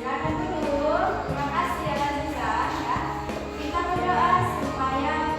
Silakan dulu. Terima kasih ya Aziza. Ya. Kita berdoa supaya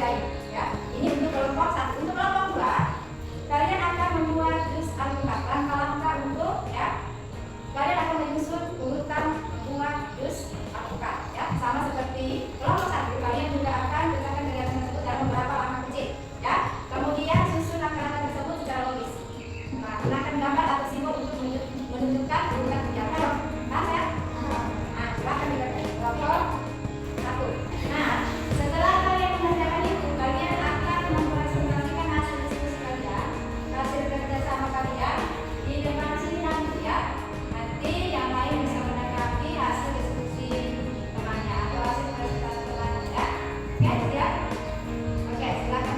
kerjain ya. Ini untuk kelompok 1. Untuk kelompok 2, kalian akan membuat jus alpukat. Langkah-langkah untuk ya, kalian akan menyusun urutan buah jus alpukat ya. Sama seperti kelompok 1, kalian juga akan letakkan kegiatan tersebut dalam beberapa langkah kecil ya. Kemudian susun langkah-langkah tersebut secara logis. Nah, gunakan gambar atau simbol untuk menunjukkan urutan kegiatan. Paham ya? Nah, silakan dikerjain kelompok 1. Nah, setelah kalian mengerjakan itu, kalian akan mempresentasikan hasil diskusi kalian, hasil kerja sama kalian di depan sini nanti ya. Nanti yang lain bisa menanggapi hasil diskusi temannya atau hasil presentasi temannya ya. Oke, siap? Oke, silakan.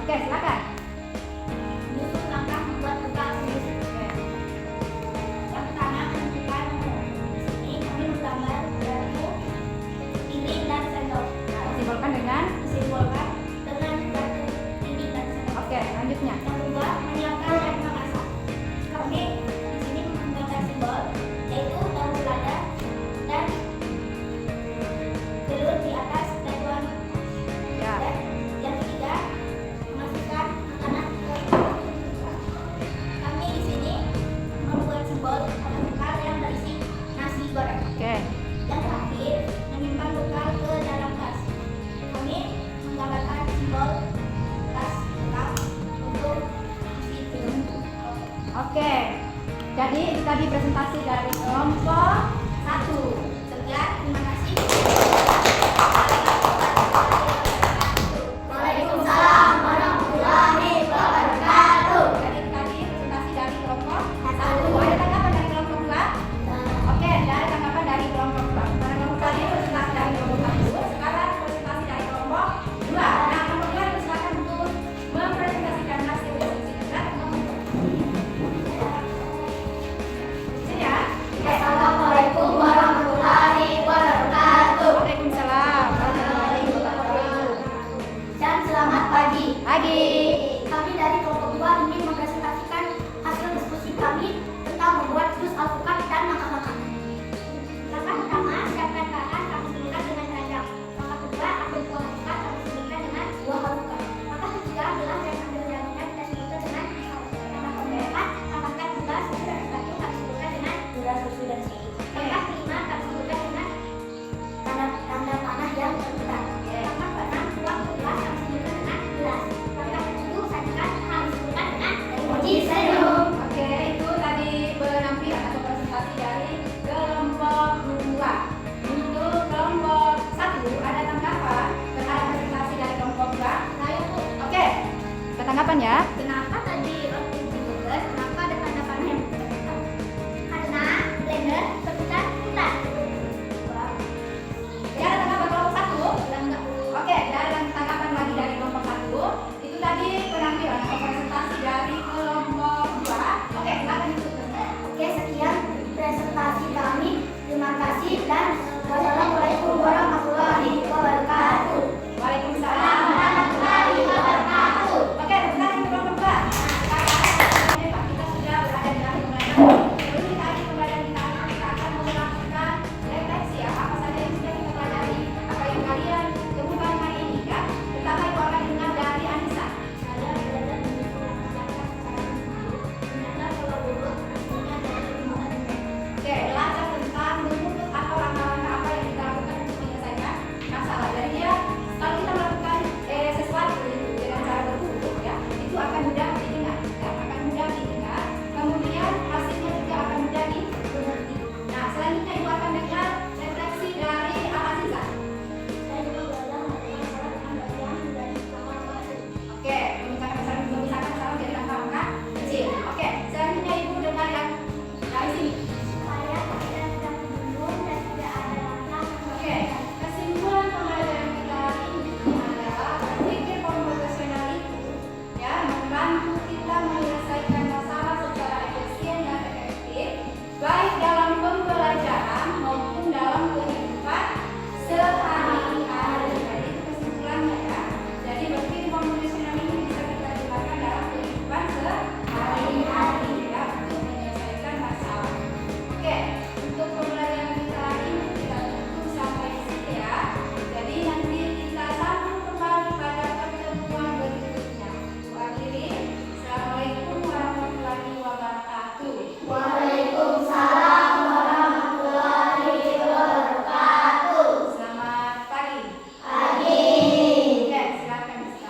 Oke, silakan. Menyusun langkah membuat bekal sendiri. Yang pertama, menentukan menu. Di sini kami menggambar garpu, piring dan sendok. Nah, disimbolkan dengan batu, piring dan sendok. Oke, lanjutnya. Yang kedua, menyiapkan air memasak. Kami di sini menggambar simbol yaitu daun selada dan telur di atas batuan. Ya. Yang ketiga, memasukkan makanan ke dalam bekal. Kami di sini membuat simbol bekal yang berisi nasi goreng. Oke. Yang terakhir, menyimpan bekal ke dalam tas. Kami menggambarkan simbol tas bekal untuk isi film. Oke. Jadi itu tadi presentasi dari kelompok